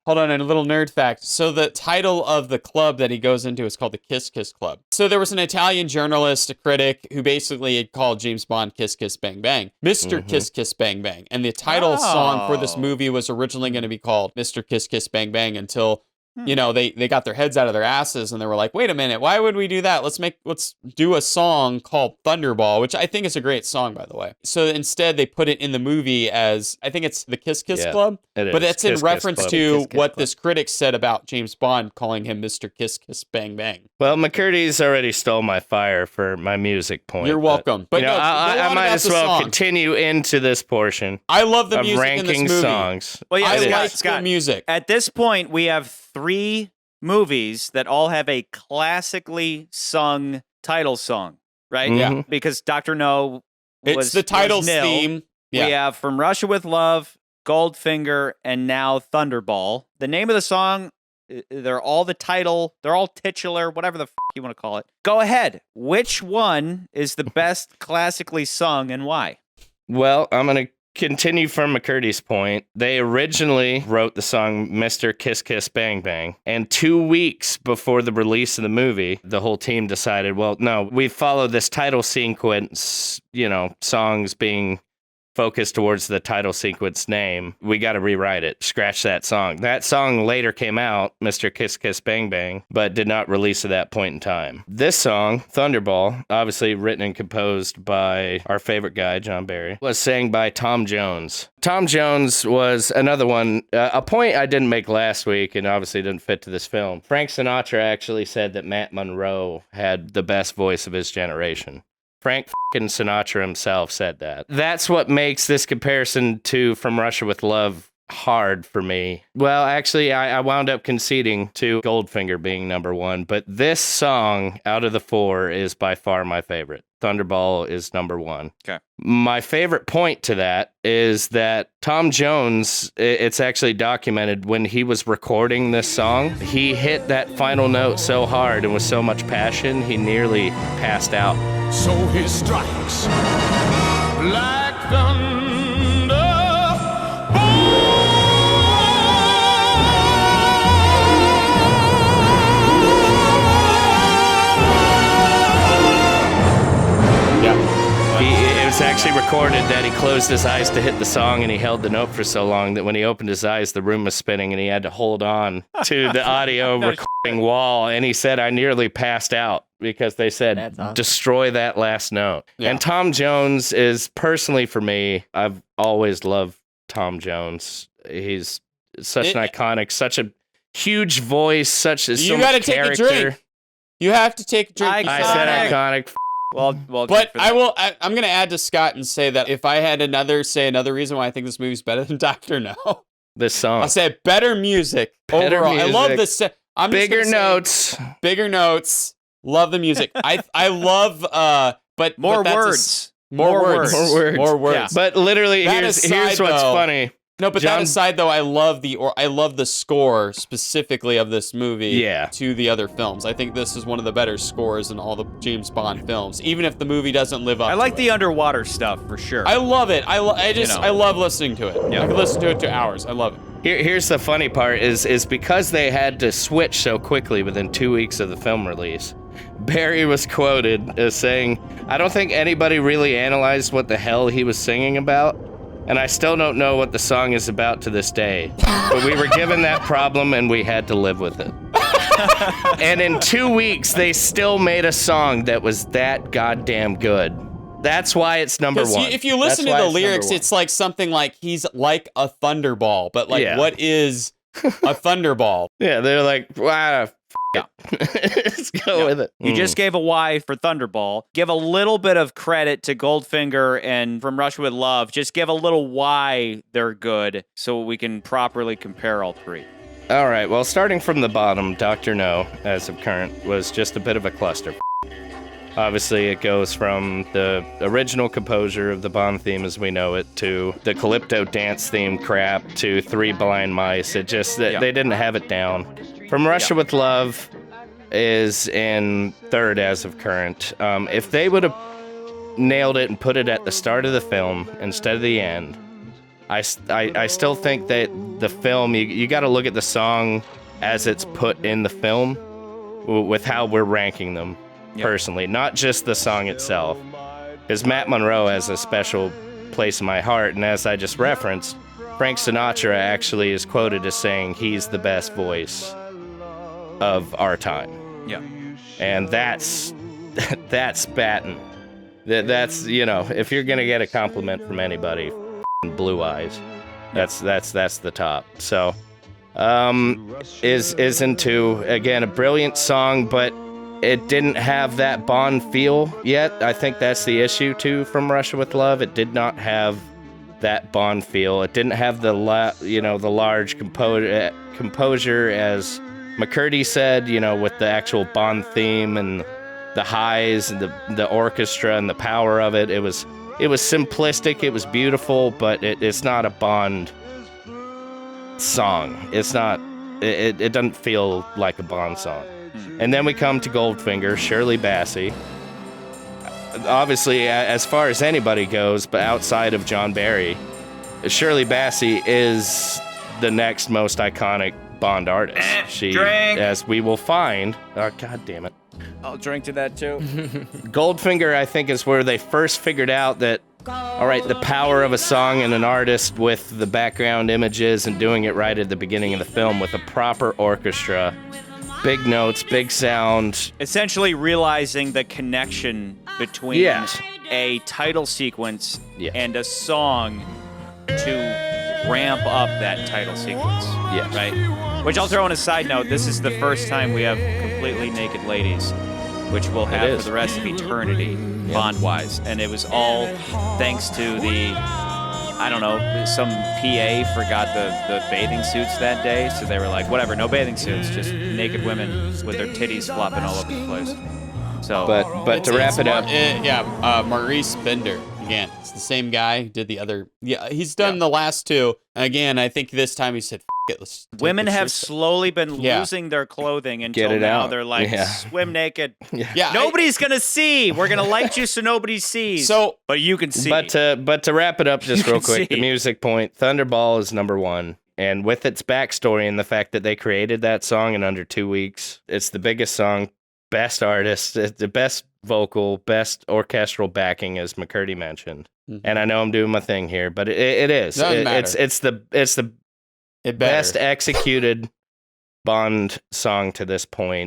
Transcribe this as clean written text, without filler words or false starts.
Hold on, a little nerd fact. So the title of the club that he goes into is called the Kiss Kiss Club. So there was an Italian journalist, a critic, who basically had called James Bond Kiss Kiss Bang Bang, Mr. Kiss Kiss Bang Bang. And the title song for this movie was originally going to be called Mr. Kiss Kiss Bang Bang until, you know, they got their heads out of their asses and they were like, wait a minute, why would we do that? Let's do a song called Thunderball, which I think is a great song, by the way. So instead they put it in the movie as, I think it's the Kiss Kiss Club, but it's in reference to what this critic said about James Bond calling him Mr. Kiss Kiss Bang Bang. Well, McCurdy's already stole my fire for my music point. You're welcome. But you know, I might as well continue into this portion. I love the music ranking in this movie. Songs. Well, yeah, I like the music. At this point, we have 3 movies that all have a classically sung title song, right? Yeah. Because Dr. No It's the title's theme. Yeah. We have From Russia with Love, Goldfinger, and now Thunderball. The name of the song, they're all the title, they're all titular, whatever the f*** you want to call it. Go ahead. Which one is the best classically sung and why? Well, I'm going to continue from McCurdy's point. They originally wrote the song Mr. Kiss Kiss Bang Bang, and 2 weeks before the release of the movie, the whole team decided, well, no, we follow this title sequence, you know, songs being focused towards the title sequence name. We got to rewrite it. Scratch that song. That song later came out, Mr. Kiss Kiss Bang Bang, but did not release at that point in time. This song, Thunderball, obviously written and composed by our favorite guy, John Barry, was sang by Tom Jones. Tom Jones was another one, a point I didn't make last week and obviously didn't fit to this film. Frank Sinatra actually said that Matt Monroe had the best voice of his generation. Frank fucking Sinatra himself said that. That's what makes this comparison to From Russia with Love hard for me. Well, actually, I wound up conceding to Goldfinger being number 1, but this song out of the 4 is by far my favorite. Thunderball is number 1. Okay. My favorite point to that is that Tom Jones, it's actually documented when he was recording this song, he hit that final note so hard and with so much passion, he nearly passed out. So he strikes like thunder. It's actually recorded that he closed his eyes to hit the song and he held the note for so long that when he opened his eyes, the room was spinning and he had to hold on to the audio recording wall. And he said, I nearly passed out because they said, awesome. Destroy that last note. Yeah. And Tom Jones is personally for me, I've always loved Tom Jones. He's such an iconic, such a huge voice, such a You got to take a drink. You have to take a drink. I said iconic. Well, but I'm going to add to Scott and say that if I had another reason why I think this movie's better than Dr. No. This song. I'll say better music overall. Music. I love this. Bigger notes. Bigger notes. Love the music. I love, but more but words. More words. Yeah. But literally, here's what's funny. No, but that aside, though, I love the score specifically of this movie to the other films. I think this is one of the better scores in all the James Bond films, even if the movie doesn't live up to it. I like the underwater stuff, for sure. I love it. I love listening to it. Yeah. I could listen to it to hours. I love it. Here's the funny part is because they had to switch so quickly within 2 weeks of the film release, Barry was quoted as saying, I don't think anybody really analyzed what the hell he was singing about. And I still don't know what the song is about to this day. But we were given that problem and we had to live with it. And in 2 weeks, they still made a song that was that goddamn good. That's why it's number 1. If you listen to the lyrics, it's like something like he's like a thunderball. But like, what is a thunderball? Yeah, they're like, wow. Let's go with it. You just gave a Y for Thunderball. Give a little bit of credit to Goldfinger and From Russia with Love. Just give a little why they're good so we can properly compare all 3. All right, well, starting from the bottom, Dr. No, as of current, was just a bit of a cluster. Obviously, it goes from the original composure of the Bond theme as we know it to the Calypso dance theme crap to Three Blind Mice. It just, they didn't have it down. From Russia with Love is in 3rd as of current. If they would have nailed it and put it at the start of the film instead of the end, I still think that the film, you got to look at the song as it's put in the film with how we're ranking them personally, not just the song itself. Because Matt Monroe has a special place in my heart, and as I just referenced, Frank Sinatra actually is quoted as saying he's the best voice of our time. Yeah. And that's batting. That's, if you're going to get a compliment from anybody, Blue Eyes. That's the top. So, is into, again, a brilliant song, but it didn't have that Bond feel yet. I think that's the issue too from Russia with Love. It did not have that Bond feel. It didn't have the large composure, as McCurdy said, with the actual Bond theme and the highs and the orchestra and the power of it. It was simplistic, it was beautiful, but it's not a Bond song. It's not. It doesn't feel like a Bond song. And then we come to Goldfinger, Shirley Bassey. Obviously, as far as anybody goes, but outside of John Barry, Shirley Bassey is the next most iconic Bond artist. Drink. As we will find. Oh, God damn it. I'll drink to that too. Goldfinger, I think, is where they first figured out that, all right, the power of a song and an artist with the background images and doing it right at the beginning of the film with a proper orchestra, big notes, big sound. Essentially realizing the connection between a title sequence and a song to ramp up that title sequence. Yes. Right? Which I'll throw on a side note, this is the first time we have completely naked ladies, which we'll have for the rest of eternity, Bond-wise. And it was all thanks to some PA forgot the bathing suits that day, so they were like, whatever, no bathing suits, just naked women with their titties flopping all over the place. So, but to wrap it up, Maurice Bender. Again, it's the same guy. Did the other? Yeah, he's done the last two. Again, I think this time he said, "F it." Let's women have slowly been losing their clothing until now out. They're like, swim naked. Yeah, Nobody's gonna see. We're gonna light you so nobody sees. So, but you can see. But to wrap it up just real quick, the music point, Thunderball is number one. And with its backstory and the fact that they created that song in under 2 weeks, it's the biggest song, best artist, the best vocal, best orchestral backing, as McCurdy mentioned. Mm-hmm. And I know I'm doing my thing here, but it is. It's the best executed Bond song to this point.